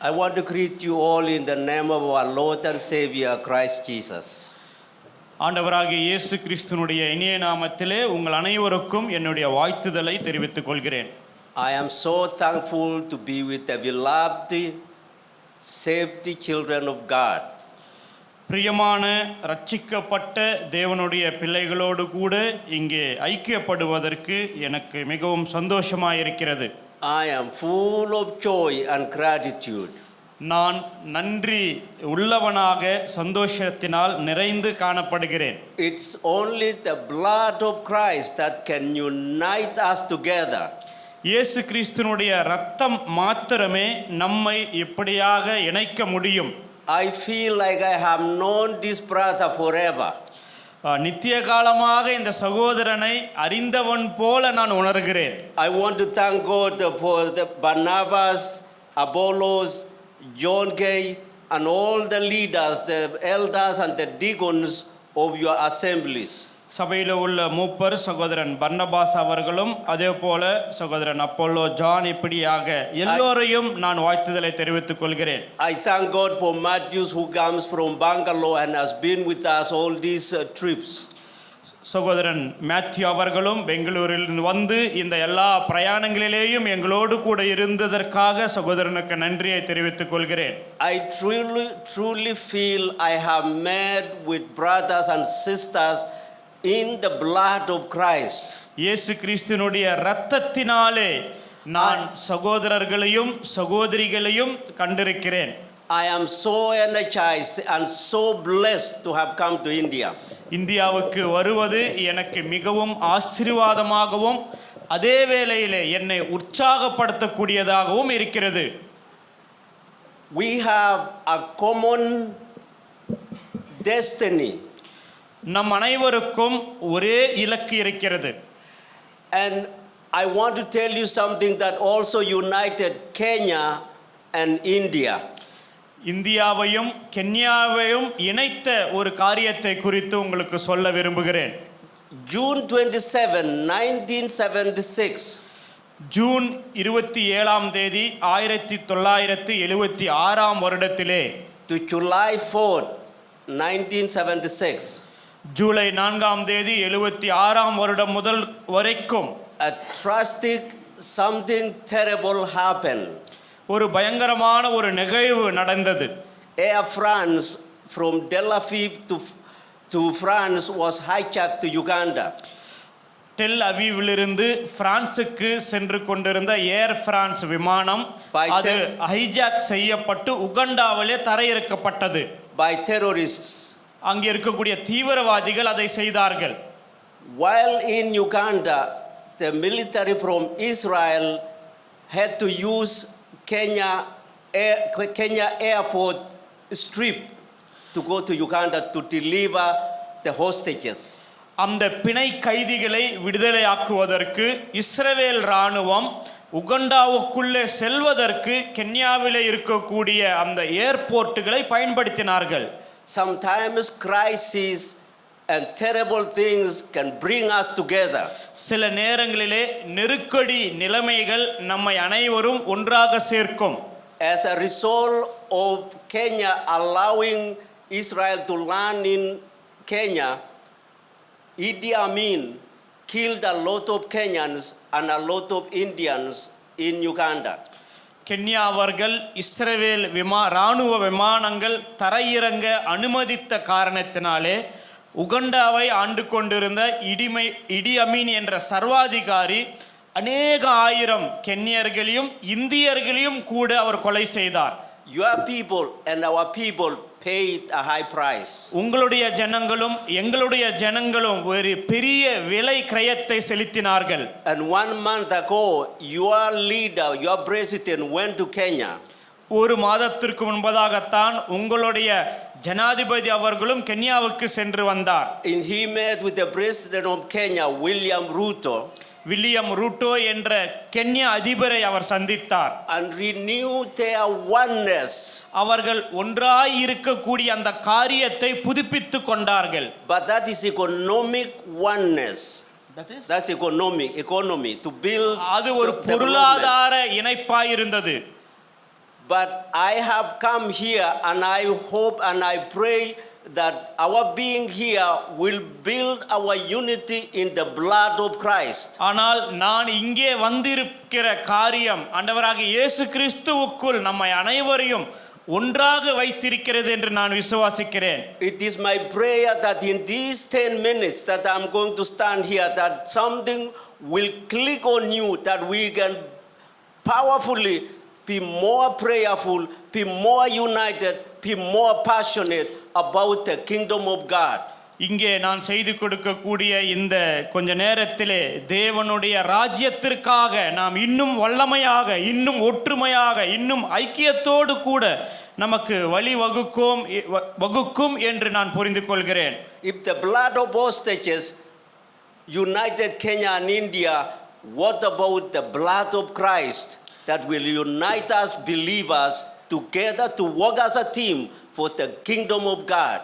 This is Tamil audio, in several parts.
I want to greet you all in the name of our Lord and Savior Christ Jesus. ஆண்டவராகிய இயேசு கிறிஸ்துவினுடைய இனிய நாமத்திலே உங்கள் அனைவருக்கும் என்னுடைய வாழ்த்துதலை தெரிவித்துக் கொள்கிறேன். I am so thankful to be with the beloved, saved children of God. பிரியமான ரட்சிக்கப்பட்ட தேவனுடைய பிள்ளைகளோடு கூட இங்கே ஐக்கியப்படுவதற்கு எனக்கு மிகவும் சந்தோஷமாயிருக்கிறது. I am full of joy and gratitude. நான் நன்றி உள்ளவனாக சந்தோஷத்தினால் நிறைந்து காணப்படுகிறேன். It's only the blood of Christ that can unite us together. இயேசு கிறிஸ்துவினுடைய இரத்தம் மாத்திரமே நம்மை இப்படியாக இணைக்க முடியும். I feel like I have known this brother forever. நித்திய காலமாக இந்த சகோதரனை அறிந்தவன் போல நான் உணர்கிறேன். I want to thank God for the Barnabas, Apollos, John Gay, and all the leaders, the elders and the deacons of your assemblies. சபையில் உள்ள மூப்பர் சகோதரன் பர்னபாஸ் அவர்களும் அதே போல சகோதரன் அப்போலோ ஜான் இப்படியாக எல்லோரையும் நான் வாழ்த்துதலை தெரிவித்துக் கொள்கிறேன். I thank God for Matthews who comes from Bangalore and has been with us all these trips. சகோதரன் மேத்யூ அவர்களும் பெங்களூரில் வந்து இந்த எல்லா பிரயாணங்களிலேயும் எங்களோடு கூட இருந்ததற்காக சகோதரனுக்கு நன்றியை தெரிவித்துக் கொள்கிறேன். I truly feel I have met with brothers and sisters in the blood of Christ. இயேசு கிறிஸ்துவினுடைய இரத்தத்தினாலே நான் சகோதரர்களையும் சகோதரிகளையும் கண்டிருக்கிறேன். I am so energized and so blessed to have come to India. இந்தியாவுக்கு வருவது எனக்கு மிகவும் ஆசீர்வாதமாகவும் அதே வேளையிலே என்னை உற்சாகப்படுத்தக்கூடியதாகவும் இருக்கிறது. We have a common destiny. நம் அனைவருக்கும் ஒரே இலக்கு இருக்கிறது. And I want to tell you something that also united Kenya and India. இந்தியாவையும் கென்யாவையும் இணைத்த ஒரு காரியத்தை குறித்து உங்களுக்கு சொல்ல விரும்புகிறேன். June 27, 1976. ஜூன் 27ஆம் தேதி 1976ஆம் வருடத்திலே to July 4, 1976. ஜூலை 4ஆம் தேதி 76ஆம் வருடம் முதல் வரைக்கும் a tragic something terrible happened. ஒரு பயங்கரமான ஒரு நிகழ்வு நடந்தது. Air France from Tel Aviv to France was hijacked to Uganda. டெல் அவீவிலிருந்து பிரான்சுக்கு சென்று கொண்டிருந்த ஏர் பிரான்ஸ் விமானம் அது ஹைஜாக் செய்யப்பட்டு உகண்டாவிலே தரையிறக்கப்பட்டது. By terrorists. அங்கே இருக்கக்கூடிய தீவிரவாதிகள் அதை செய்தார்கள். While in Uganda, the military from Israel had to use Kenya airport strip to go to Uganda to deliver the hostages. அந்த பிணை கைதிகளை விடுதலையாக்குவதற்கு இஸ்ரவேல் இராணுவம் உகண்டாவுக்குள்ளே செல்வதற்கு கென்யாவிலே இருக்கக்கூடிய அந்த ஏர்போர்ட்டுகளை பயன்படுத்தினார்கள். Sometimes crisis and terrible things can bring us together. சில நேரங்களிலே நெருக்கடி நிலைமைகள் நம்மை அனைவரும் ஒன்றாக சேர்க்கும். As a result of Kenya allowing Israel to land in Kenya, Idi Amin killed a lot of Kenyans and a lot of Indians in Uganda. Kenya அவர்கள் இஸ்ரவேல் இராணுவ விமானங்கள் தரையிறங்க அனுமதித்த காரணத்தினாலே உகண்டாவை ஆண்டு கொண்டிருந்த இடி அமீன் என்ற சர்வாதிகாரி அநேக ஆயிரம் கென்யர்களையும் இந்தியர்களையும் கூட அவர் கொலை செய்தார். Your people and our people paid a high price. உங்களுடைய ஜனங்களும் எங்களுடைய ஜனங்களும் ஒரு பெரிய விலை கிரயத்தை செலுத்தினார்கள். And 1 month ago your leader, your president went to Kenya. ஒரு மாதத்திற்கு முன்பதாகத்தான் உங்களுடைய ஜனாதிபதி அவர்களும் கென்யாவுக்கு சென்று வந்தார். And he met with the president of Kenya, William Ruto. William Ruto என்ற கென்யா அதிபரை அவர் சந்தித்தார். And renewed their oneness. அவர்கள் ஒன்றாய் இருக்கக்கூடிய அந்த காரியத்தை புதுப்பித்துக் கொண்டார்கள். But that is economic oneness. That's economy to build. அது ஒரு பொருளாதார இணைப்பாய் இருந்தது. But I have come here and I hope and I pray that our being here will build our unity in the blood of Christ. ஆனால் நான் இங்கே வந்திருக்கிற காரியம் ஆண்டவராகிய இயேசு கிறிஸ்துவுக்குள் நம்மை அனைவரையும் ஒன்றாக வைத்திருக்கிறது என்று நான் விசுவாசிக்கிறேன். It is my prayer that in these 10 minutes that I'm going to stand here, that something will click on you, that we can powerfully be more prayerful, be more united, be more passionate about the kingdom of God. இங்கே நான் செய்து கொடுக்கக்கூடிய இந்த கொஞ்ச நேரத்திலே தேவனுடைய ராஜ்யத்திற்காக நாம் இன்னும் வல்லமையாக, இன்னும் ஒற்றுமையாக, இன்னும் ஐக்கியத்தோடு கூட நமக்கு வழி வகுக்கும் என்று நான் புரிந்து கொள்கிறேன். If the blood of hostages united Kenya and India, what about the blood of Christ that will unite us believers together to work as a team for the kingdom of God?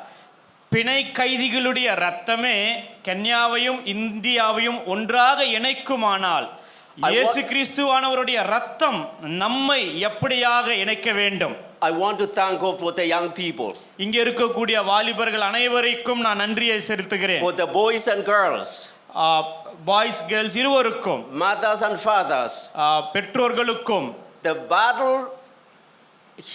பிணை கைதிகளுடைய இரத்தமே கன்யாவையும் இந்தியாவையும் ஒன்றாக இணைக்குமானால் இயேசு கிறிஸ்துவானவருடைய இரத்தம் நம்மை எப்படியாக இணைக்க வேண்டும்? I want to thank God for the young people, இங்கே இருக்கக்கூடிய வாலிபர்கள் அனைவருக்கும் நான் நன்றியை செலுத்துகிறேன். for the boys and girls, boys girls இருவருக்கும், mothers and fathers. பெற்றோர்களுக்கும். The battle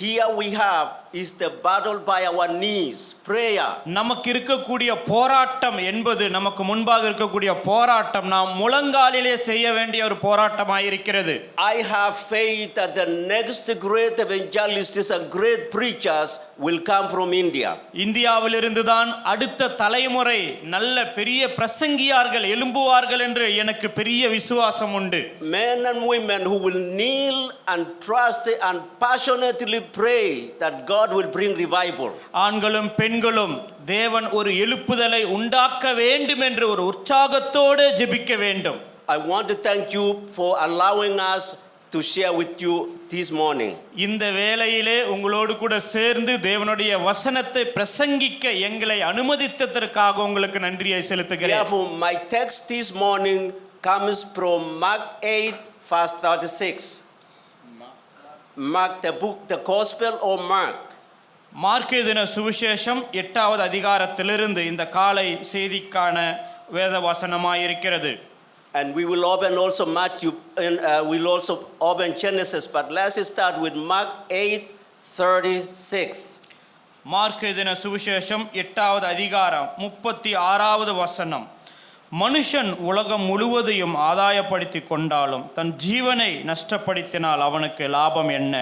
here we have is the battle by our knees, prayer. நமக்கு இருக்கக்கூடிய போராட்டம் என்பது, நமக்கு முன்பாக இருக்கக்கூடிய போராட்டம் நாம் முழங்காலிலே செய்ய வேண்டிய ஒரு போராட்டமாக இருக்கிறது. I have faith that the next great evangelists and great preachers will come from India. இந்தியாவிலிருந்து தான் அடுத்த தலைமுறை நல்ல பெரிய பிரசங்கியார்கள் எழும்புவார்கள் என்று எனக்கு பெரிய விசுவாசம் உண்டு. Men and women who will kneel and trust and passionately pray that God will bring revival. ஆண்களும் பெண்களும் தேவன் ஒரு எழுப்புதலை உண்டாக்க வேண்டும் என்று ஒரு உற்சாகத்தோடு ஜெபிக்க வேண்டும். I want to thank you for allowing us to share with you this morning. இந்த வேளையிலே உங்களோடு கூட சேர்ந்து தேவனுடைய வசனத்தை பிரசங்கிக்க எங்களை அனுமதித்ததற்காக உங்களுக்கு நன்றியை செலுத்துகிறேன். Therefore, my text this morning comes from Mark 8 verse 36. Mark, the book, the Gospel of Mark. Mark எழுதின சுவிசேஷம் 8வது அதிகாரத்திலிருந்து இந்த காலை செய்திக்கான வேத வசனமாய் இருக்கிறது. And we will open also Matthew and we'll also open Genesis, but let's start with Mark 8:36. Mark எழுதின சுவிசேஷம் 8வது அதிகாரம் 36வது வசனம். மனுஷன் உலகம் முழுவதையும் ஆதாயப்படுத்தி கொண்டாலும் தன் ஜீவனை நஷ்டப்படுத்தினால் அவனுக்கு லாபம் என்ன?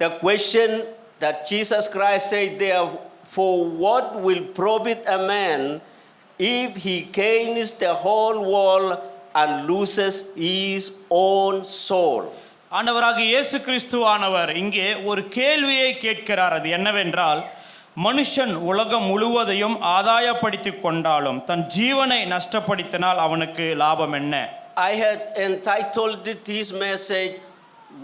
The question that Jesus Christ said there, for what will profit a man if he gains the whole world and loses his own soul? ஆண்டவராகிய இயேசு கிறிஸ்துவானவர் இங்கே ஒரு கேள்வியை கேட்கிறார். அது என்னவென்றால், மனுஷன் உலகம் முழுவதையும் ஆதாயப்படுத்தி கொண்டாலும் தன் ஜீவனை நஷ்டப்படுத்தினால் அவனுக்கு லாபம் என்ன? I had entitled this message,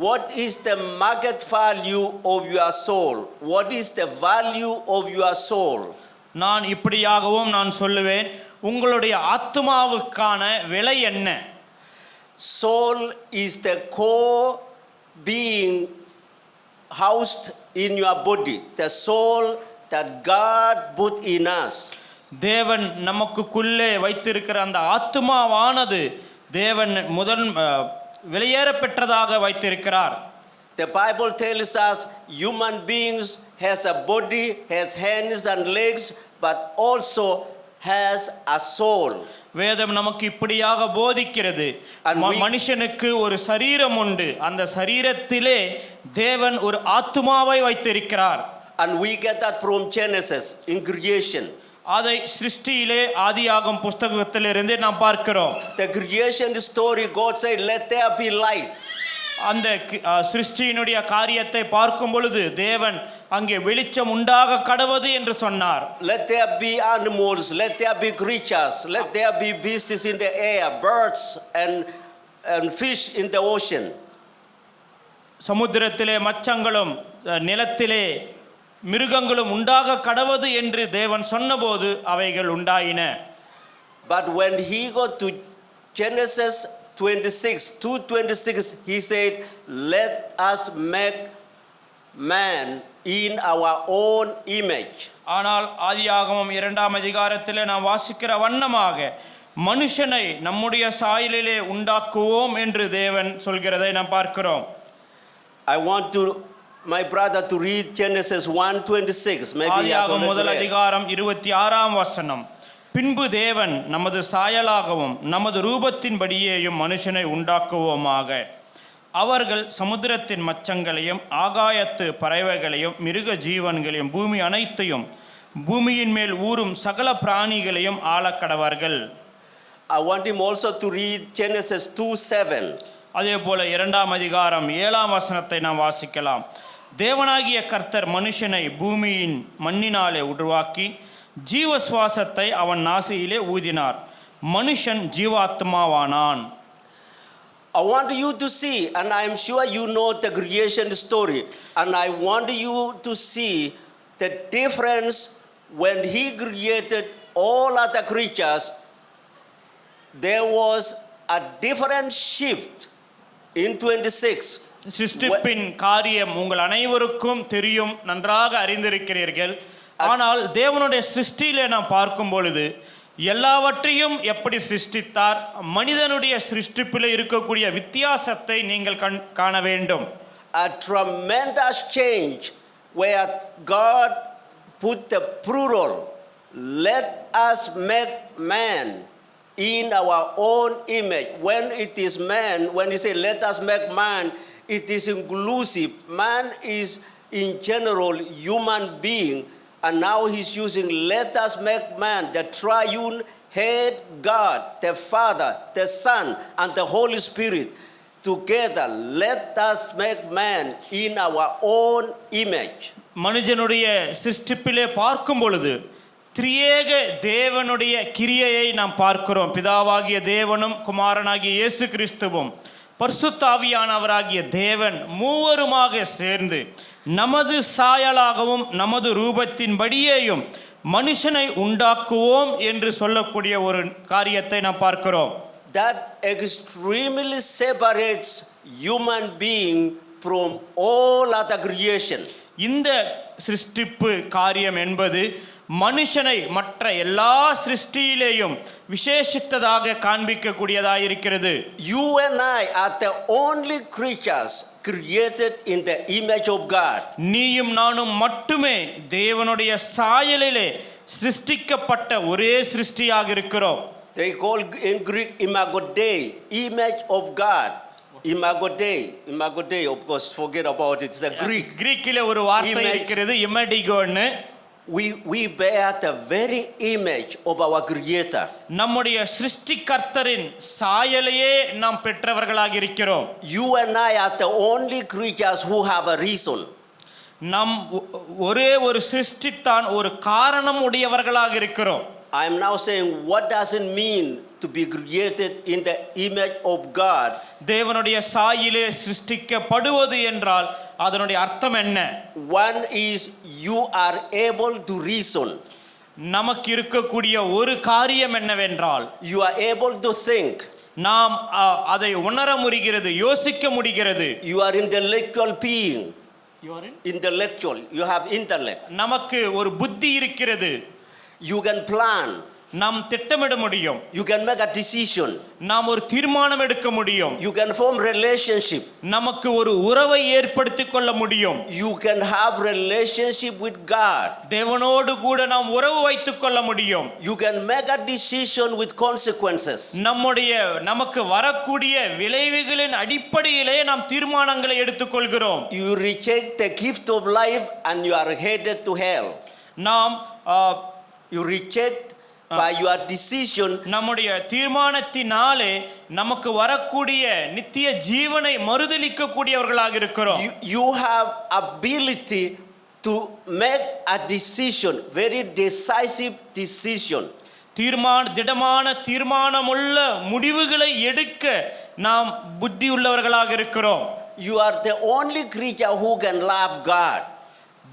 what is the market value of your soul? What is the value of your soul? நான் இப்படியாகவும் நான் சொல்லுவேன், உங்களுடைய ஆத்துமாவுக்கான விலை என்ன? Soul is the core being housed in your body, the soul that God put in us. தேவன் நமக்குள்ளே வைத்திருக்கிற அந்த ஆத்துமாவானது தேவன் முதல் வெளியேற பெற்றதாக வைத்திருக்கிறார். The Bible tells us human beings has a body, has hands and legs, but also has a soul. வேதம் நமக்கு இப்படியாக போதிக்கிறது, மனுஷனுக்கு ஒரு சரீரம் உண்டு, அந்த சரீரத்திலே தேவன் ஒரு ஆத்துமாவை வைத்திருக்கிறார். And we get that from Genesis in creation. அதை சிருஷ்டியிலே ஆதியாகமம் புத்தகத்திலிருந்து நாம் பார்க்கிறோம். The creation story, God said, let there be light. அந்த சிருஷ்டியினுடைய காரியத்தை பார்க்கும் பொழுது தேவன் அங்கே வெளிச்சம் உண்டாக கடவது என்று சொன்னார். Let there be animals, let there be creatures, let there be beasts in the air, birds and fish in the ocean. சமுத்திரத்திலே மச்சங்களும் நிலத்திலே மிருகங்களும் உண்டாக கடவது என்று தேவன் சொன்னபோது அவைகள் உண்டாயின. But when he got to Genesis 26, 2:26, he said, let us make man in our own image. ஆனால் ஆதியாகமம் 2ஆம் அதிகாரத்திலே நாம் வாசிக்கிற வண்ணமாக மனுஷனை நம்முடைய சாயலிலே உண்டாக்குவோம் என்று தேவன் சொல்கிறதை நாம் பார்க்கிறோம். I want my brother to read Genesis 1:26. Maybe he has ஆதியாகமம் already முதல் read. அதிகாரம் 26ஆம் வசனம். பின்பு தேவன் நமது சாயலாகவும் நமது ரூபத்தின்படியேயும் மனுஷனை உண்டாக்குவோமாக. அவர்கள் சமுத்திரத்தின் மச்சங்களையும் ஆகாயத்து பறவைகளையும் மிருக ஜீவன்களையும் பூமி அனைத்தையும் பூமியின் மேல் ஊறும் சகல பிராணிகளையும் ஆளக்கடவார்கள். I want him also to read Genesis 2:7. அதே போல 2ஆம் அதிகாரம் 7ஆம் வசனத்தை நாம் வாசிக்கலாம். தேவனாகிய கர்த்தர் மனுஷனை பூமியின் மண்ணினாலே உருவாக்கி ஜீவ சுவாசத்தை அவன் நாசியிலே ஊதினார். மனுஷன் ஜீவாத்மாவானான். I want you to see, and I am sure you know the creation story, and I want you to see the difference when he created all other creatures. There was a different shift in 26. சிருஷ்டிப்பின் காரியம் உங்கள் அனைவருக்கும் தெரியும், நன்றாக அறிந்திருக்கிறீர்கள். ஆனால் தேவனுடைய சிருஷ்டியிலே நாம் பார்க்கும் பொழுது எல்லாவற்றையும் எப்படி சிருஷ்டித்தார், மனிதனுடைய சிருஷ்டிப்பில் இருக்கக்கூடிய வித்தியாசத்தை நீங்கள் காண வேண்டும். A tremendous change where God put the plural, let us make man in our own image. When it is man, when he say let us make man, it is inclusive. Man is in general human being. And now he's using let us make man, the triune head God, the Father, the Son, and the Holy Spirit together. Let us make man in our own image. மனிதனுடைய சிருஷ்டிப்பிலே பார்க்கும் பொழுது திரியேக தேவனுடைய கிரியையை நாம் பார்க்கிறோம். பிதாவாகிய தேவனும் குமாரனாகிய இயேசு கிறிஸ்துவும் பரிசுத்த ஆவியானவராகிய தேவன் மூவருமாக சேர்ந்து நமது சாயலாகவும் நமது ரூபத்தின்படியேயும் மனுஷனை உண்டாக்குவோம் என்று சொல்லக்கூடிய ஒரு காரியத்தை நாம் பார்க்கிறோம். That extremely separates human being from all other creation. இந்த சிருஷ்டிப்பு காரியம் என்பது மனுஷனை மற்ற எல்லா சிருஷ்டியிலேயும் விசேஷித்ததாக காண்பிக்கக்கூடியதாக இருக்கிறது. You and I are the only creatures created in the image of God. நீயும் நானும் மட்டுமே தேவனுடைய சாயலிலே சிருஷ்டிக்கப்பட்ட ஒரே சிருஷ்டியாக இருக்கிறோம். They call in Greek imago Dei, image of God. Imago Dei, of course, forget about it. It's a Greek. கிரீக்கிலே ஒரு வார்த்தை இருக்கிறது, இமடிகோன்னு. We bear the very image of our creator. நம்முடைய சிருஷ்டிகர்த்தரின் சாயலையே நாம் பெற்றவர்களாக இருக்கிறோம். You and I are the only creatures who have a reason. நம் ஒரே ஒரு சிருஷ்டித்தான் ஒரு காரணம் உடையவர்களாக இருக்கிறோம். I am now saying what does it mean to be created in the image of God? தேவனுடைய சாயிலே சிருஷ்டிக்கப்படுவது என்றால் அதனுடைய அர்த்தம் என்ன? One is you are able to reason. நமக்கு இருக்கக்கூடிய ஒரு காரியம் என்னவென்றால் You are able to think. நாம் அதை உணர முடிகிறது, யோசிக்க முடிகிறது. You are intellectual being. Intellectual. You have intellect. நமக்கு ஒரு புத்தி இருக்கிறது. You can plan. நாம் திட்டமிட முடியும். You can make a decision. நாம் ஒரு தீர்மானம் எடுக்க முடியும். You can form relationship. நமக்கு ஒரு உறவை ஏற்படுத்திக் கொள்ள முடியும். You can have relationship with God. தேவனோடு கூட நாம் உறவு வைத்துக் கொள்ள முடியும். You can make a decision with consequences. நமக்கு வரக்கூடிய விளைவுகளின் அடிப்படையிலே நாம் தீர்மானங்களை எடுத்துக்கொள்கிறோம். You reject the gift of life and you are headed to hell. நாம் You reject by your decision. நம்முடைய தீர்மானத்தினாலே நமக்கு வரக்கூடிய நித்திய ஜீவனை மறுதலிக்க கூடியவர்களாக இருக்கிறோம். You have ability to make a decision, very decisive decision. திடமான தீர்மானமுள்ள முடிவுகளை எடுக்க நாம் புத்தி உள்ளவர்களாக இருக்கிறோம். You are the only creature who can love God.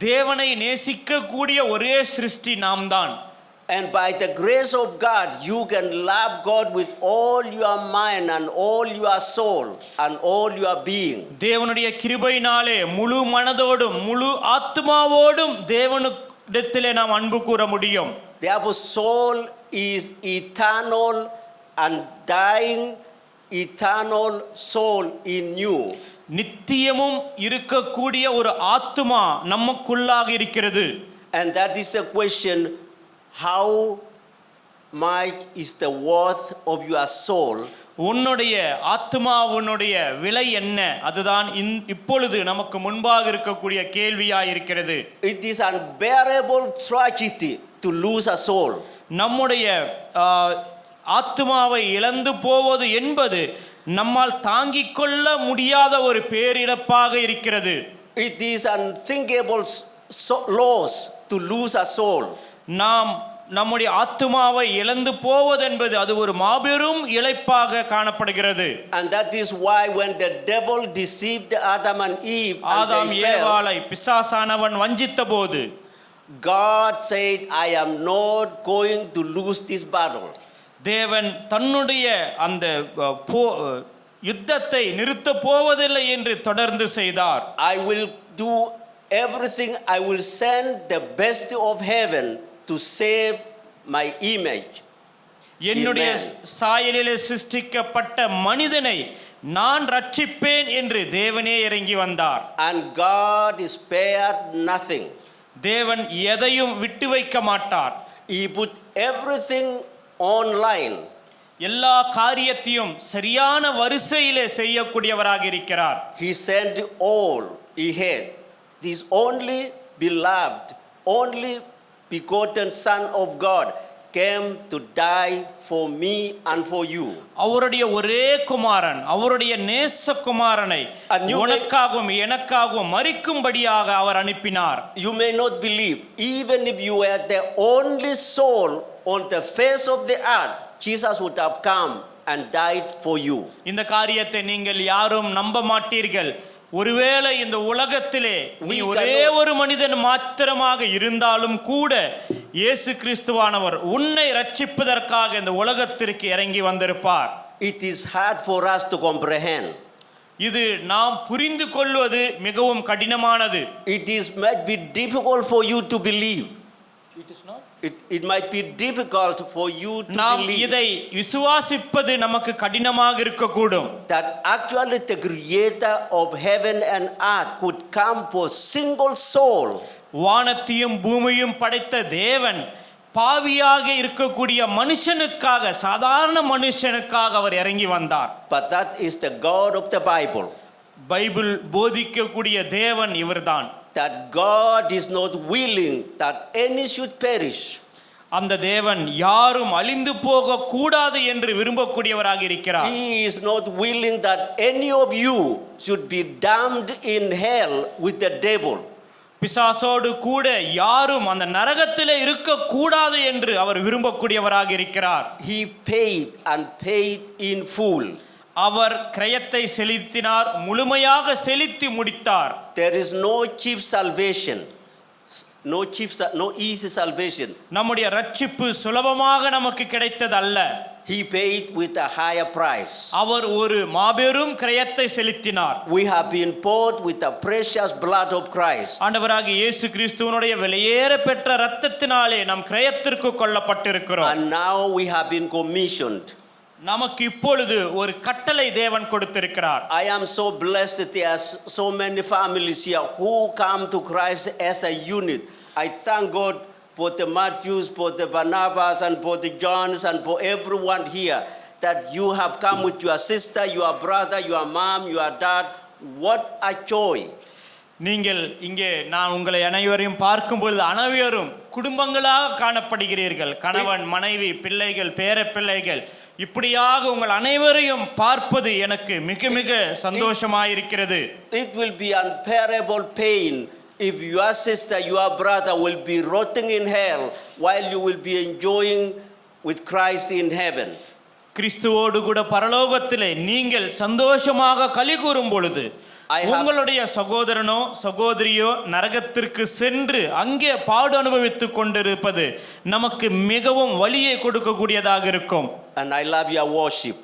தேவனை நேசிக்க கூடிய ஒரே சிருஷ்டி நாம் தான். And by the grace of God, you can love God with all your mind and all your soul and all your being. தேவனுடைய கிருபையினாலே முழு மனதோடும் முழு ஆத்துமாவோடும் தேவனிடத்திலே நாம் அன்பு கூற முடியும். Therefore, soul is eternal and dying eternal soul in you. நித்தியமும் இருக்கக்கூடிய ஒரு ஆத்துமா நமக்குள்ளாக இருக்கிறது. And that is the question, how much is the worth of your soul? உன்னுடைய ஆத்துமாவுடைய விலை என்ன? அதுதான் இப்பொழுது நமக்கு முன்பாக இருக்கக்கூடிய கேள்வியாய் இருக்கிறது. It is unbearable tragedy to lose a soul. நம்முடைய ஆத்துமாவை இழந்து போவது என்பது நம்மால் தாங்கிக் கொள்ள முடியாத ஒரு பேரிழப்பாக இருக்கிறது. It is unthinkable loss to lose a soul. நாம் நம்முடைய ஆத்துமாவை இழந்து போவது என்பது அது ஒரு மாபெரும் இழப்பாக காணப்படுகிறது. And that is why when the devil deceived Adam and Eve, ஆதாம் ஏவாளை பிசாசானவன் வஞ்சித்தபோது, God said, I am not going to lose this battle. தேவன் தன்னுடைய அந்த யுத்தத்தை நிறுத்த போவதில்லை என்று தொடர்ந்து செய்தார். I will do everything. I will send the best of heaven to save my image. என்னுடைய சாயலிலே சிருஷ்டிக்கப்பட்ட மனிதனை நான் ரட்சிப்பேன் என்று தேவனே இறங்கி வந்தார். And God spared nothing. தேவன் எதையும் விட்டு வைக்க மாட்டார். He put everything online. எல்லா காரியத்தையும் சரியான வரிசையிலே செய்யக்கூடியவராக இருக்கிறார். He sent all he had. This only beloved, only begotten Son of God came to die for me and for you. அவருடைய ஒரே குமாரன், அவருடைய நேசகுமாரனை உனக்காகவும் எனக்காகவும் மரிக்கும்படியாக அவர் அனுப்பினார். You may not believe, even if you were the only soul on the face of the earth, Jesus would have come and died for you. இந்த காரியத்தை நீங்கள் யாரும் நம்ப மாட்டீர்கள். ஒருவேளை இந்த உலகத்திலே நீ ஒரே ஒரு மனிதன் மாத்திரமாக இருந்தாலும் கூட இயேசு கிறிஸ்துவானவர் உன்னை ரட்சிப்பதற்காக இந்த உலகத்திற்கு இறங்கி வந்திருப்பார். It is hard for us to comprehend. இது நாம் புரிந்து கொள்வது மிகவும் கடினமானது. It might be difficult for you to believe. It is not. It might be difficult for you to நாம் believe இதை விசுவாசிப்பது நமக்கு கடினமாக இருக்கக்கூடும். that actually the creator of heaven and earth could come for single soul. வானத்தையும் பூமியையும் படைத்த தேவன் பாவியாக இருக்கக்கூடிய மனுஷனுக்காக, சாதாரண மனுஷனுக்காக அவர் இறங்கி வந்தார். But that is the God of the Bible. Bible போதிக்கக்கூடிய தேவன் இவர்தான். That God is not willing that any should perish. அந்த தேவன் யாரும் அழிந்து போக கூடாது என்று விரும்பக்கூடியவராக இருக்கிறார். He is not willing that any of you should be damned in hell with the devil. பிசாசோடு கூட யாரும் அந்த நரகத்திலே இருக்க கூடாது என்று அவர் விரும்பக்கூடியவராக இருக்கிறார். He paid and paid in full. அவர் கிரயத்தை செலுத்தினார், முழுமையாக செலுத்தி முடித்தார். There is no cheap salvation. No easy salvation. நம்முடைய ரட்சிப்பு சுலபமாக நமக்கு கிடைத்தது அல்ல. He paid with a higher price. அவர் ஒரு மாபெரும் கிரயத்தை செலுத்தினார். We have been bought with the precious blood of Christ. ஆண்டவராகிய இயேசு கிறிஸ்துவினுடைய விலையேற பெற்ற இரத்தத்தினாலே நாம் கிரயத்திற்கு கொல்லப்பட்டிருக்கிறோம். And now we have been commissioned. நமக்கு இப்பொழுது ஒரு கட்டளை தேவன் கொடுத்திருக்கிறார். I am so blessed that there are so many families here who come to Christ as a unit. I thank God for the Matthews, for the Barnabas, and for the Johns, and for everyone here, that you have come with your sister, your brother, your mom, your dad. What a joy! நீங்கள் இங்கே நான் உங்களை அனைவரையும் பார்க்கும் பொழுது அனைவரும் குடும்பங்களாக காணப்படுகிறீர்கள். கணவன், மனைவி, பிள்ளைகள், பேரப்பிள்ளைகள், இப்படியாக உங்கள் அனைவரையும் பார்ப்பது எனக்கு மிக மிக சந்தோஷமாயிருக்கிறது. It will be unbearable pain if your sister, your brother will be rotting in hell while you will be enjoying with Christ in heaven. கிறிஸ்துவோடு கூட பரலோகத்திலே நீங்கள் சந்தோஷமாக களி கூறும் பொழுது I have- உங்களுடைய சகோதரனோ சகோதரியோ நரகத்திற்கு சென்று அங்கே பாடு அனுபவித்துக் கொண்டிருப்பது நமக்கு மிகவும் வலியை கொடுக்கக்கூடியதாக இருக்கும். And I love your worship.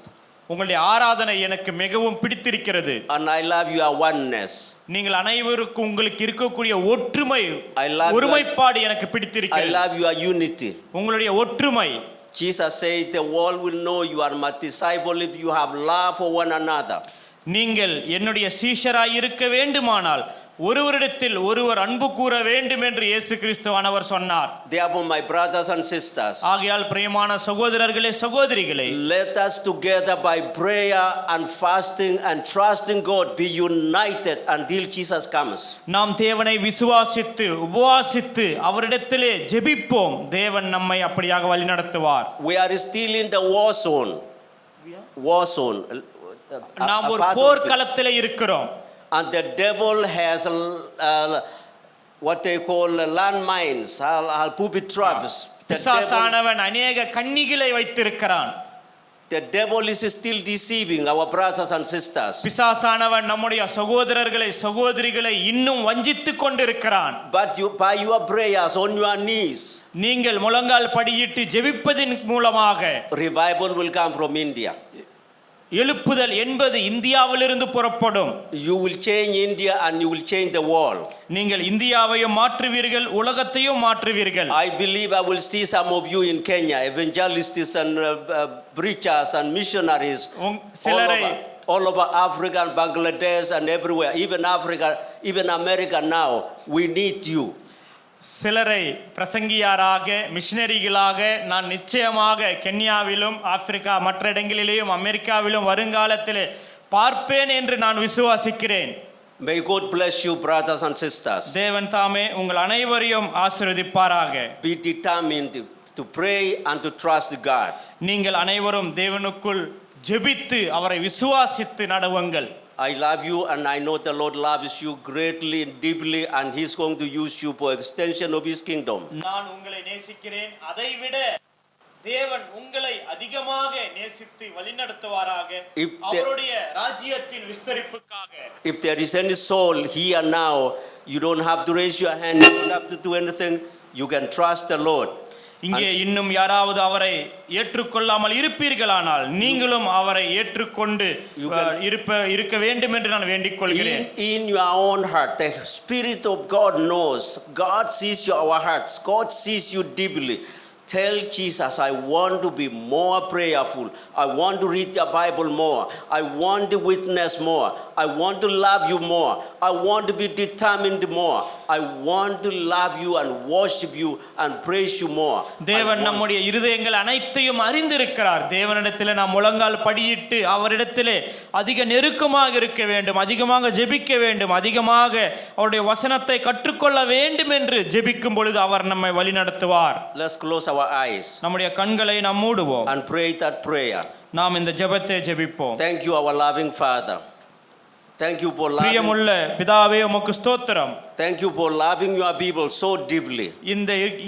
உங்களுடைய ஆராதனை எனக்கு மிகவும் பிடித்திருக்கிறது. And I love your oneness. நீங்கள் அனைவருக்கும் உங்களுக்கு இருக்கக்கூடிய ஒற்றுமை, I love ஒருமைப்பாடு எனக்கு I பிடித்திருக்கிறது. love your unity. உங்களுடைய ஒற்றுமை. Jesus said the world will know you are my disciple if you have love for one another. நீங்கள் என்னுடைய சீஷராய் இருக்க வேண்டுமானால் ஒருவரிடத்தில் ஒருவர் அன்பு கூற வேண்டும் என்று இயேசு கிறிஸ்துவானவர் சொன்னார். Therefore, my brothers and sisters, ஆகையால் பிரியமான சகோதரர்களே சகோதரிகளே, let us together by prayer and fasting and trusting God be united until Jesus comes. நாம் தேவனை விசுவாசித்து உபவாசித்து அவரிடத்திலே ஜெபிப்போம். தேவன் நம்மை அப்படியாக வழிநடத்துவார். We are still in the war zone. War zone. நாம் ஒரு A part of போர்க்களத்திலே இருக்கிறோம். And the devil has what they call landmines, booby traps. பிசாசானவன் அநேக கன்னிகளை வைத்திருக்கிறான். The devil is still deceiving our brothers and sisters. பிசாசானவன் நம்முடைய சகோதரர்களை சகோதரிகளை இன்னும் வஞ்சித்துக் கொண்டிருக்கிறான். But you, by your prayers on your knees, நீங்கள் முழங்கால் படியிட்டு ஜெபிப்பதின் மூலமாக revival will come from India. எழுப்புதல் என்பது இந்தியாவிலிருந்து புறப்படும். You will change India and you will change the world. நீங்கள் இந்தியாவையும் மாற்றுவீர்கள், உலகத்தையும் மாற்றுவீர்கள். I believe I will see some of you in Kenya, evangelists and preachers and missionaries all over Africa and Bangladesh and everywhere, even Africa, even America now. We need you. சிலரை பிரசங்கியாராக மிஷனரிகளாக நான் நிச்சயமாக கென்யாவிலும் ஆப்பிரிக்கா மற்ற இடங்களிலேயும் அமெரிக்காவிலும் வருங்காலத்திலே பார்ப்பேன் என்று நான் விசுவாசிக்கிறேன். May God bless you, brothers and sisters. தேவன் தாமே உங்கள் அனைவரையும் ஆசீர்வதிப்பாராக. Be determined to pray and to trust God. நீங்கள் அனைவரும் தேவனுக்குள் ஜெபித்து அவரை விசுவாசித்து நடவுங்கள். I love you and I know the Lord loves you greatly and deeply and He's going to use you for extension of His kingdom. நான் உங்களை நேசிக்கிறேன், அதைவிட தேவன் உங்களை அதிகமாக நேசித்து வழிநடத்துவாராக அவருடைய ராஜ்யத்தின் விஸ்தரிப்புக்காக. If there is any soul here now, you don't have to raise your hand, you don't have to do anything, you can trust the Lord. இங்கே இன்னும் யாராவது அவரை ஏற்றுக்கொள்ளாமல் இருப்பீர்களானால் நீங்களும் அவரை ஏற்றுக்கொண்டு இருக்க வேண்டும் என்று நான் வேண்டிக் கொள்கிறேன். In your own heart, the Spirit of God knows. God sees our hearts. God sees you deeply. Tell Jesus, I want to be more prayerful. I want to read your Bible more. I want to witness more. I want to love you more. I want to be determined more. I want to love you and worship you and praise you more. தேவன் நம்முடைய இருதயங்கள் அனைத்தையும் அறிந்திருக்கிறார். தேவனிடத்தில் நாம் முழங்கால் படியிட்டு அவரிடத்திலே அதிக நெருக்கமாக இருக்க வேண்டும், அதிகமாக ஜெபிக்க வேண்டும், அதிகமாக அவருடைய வசனத்தை கற்றுக்கொள்ள வேண்டும் என்று ஜெபிக்கும் பொழுது அவர் நம்மை வழிநடத்துவார். Let's close our eyes. நம்முடைய கண்களை நாம் மூடுவோம். And pray that prayer. நாம் இந்த ஜெபத்தை ஜெபிப்போம். Thank you, our loving Father. Thank you for loving. பிரியமுள்ள பிதாவே உமக்கு ஸ்தோத்திரம். Thank you for loving your people so deeply.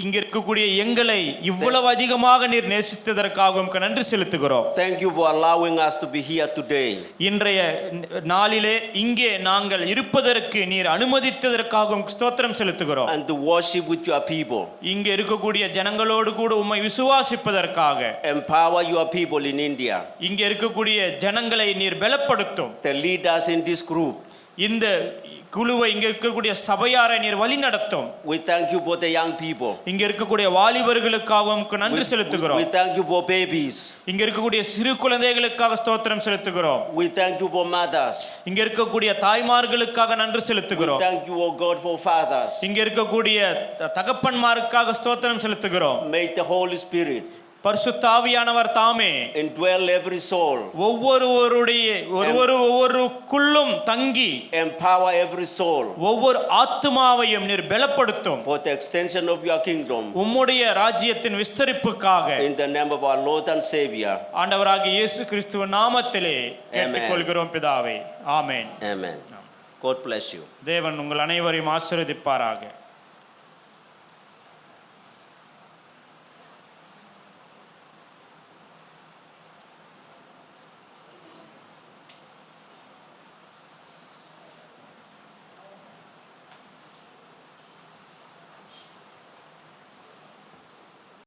இங்க இருக்கக்கூடிய எங்களை இவ்வளவு அதிகமாக நீர் நேசித்ததற்காக உமக்கு நன்றி செலுத்துகிறோம். Thank you for allowing us to be here today. இன்றைய நாளிலே இங்கே நாங்கள் இருப்பதற்கு நீர் அனுமதித்ததற்காக உமக்கு ஸ்தோத்திரம் செலுத்துகிறோம். And to worship with your people. இங்க இருக்கக்கூடிய ஜனங்களோடு கூட உம்மை விசுவாசிப்பதற்காக. Empower your people in India. இங்க இருக்கக்கூடிய ஜனங்களை நீர் பலப்படுத்தும். The leaders in this group. இந்த குழுவை இங்க இருக்கக்கூடிய சபையாரை நீர் வழி நடத்தும். We thank you for the young people. இங்க இருக்கக்கூடிய வாலிபர்களுக்காக உமக்கு நன்றி செலுத்துகிறோம். We thank you for babies. இங்க இருக்கக்கூடிய சிறு குழந்தைகளுக்காக ஸ்தோத்திரம் செலுத்துகிறோம். We thank you for mothers. இங்க இருக்கக்கூடிய தாய்மார்களுக்காக நன்றி செலுத்துகிறோம். We thank you, O God, for fathers. இங்க இருக்கக்கூடிய தகப்பன்மாருக்காக ஸ்தோத்திரம் செலுத்துகிறோம். May the Holy Spirit பரிசுத்த ஆவியானவர் தாமே indwell every soul. ஒவ்வொருக்குள்ளும் தங்கி empower every soul. ஒவ்வொரு ஆத்துமாவையும் நீர் பலப்படுத்தும். For the extension of your kingdom. உம்முடைய ராஜ்யத்தின் விஸ்தரிப்புக்காக. In the name of our Lord and Savior. ஆண்டவராகிய இயேசு கிறிஸ்துவின் நாமத்திலே கேட்டுக்கொள்கிறோம் பிதாவே. ஆமென். Amen. God bless you. தேவன் உங்கள் அனைவரையும் ஆசீர்வதிப்பாராக.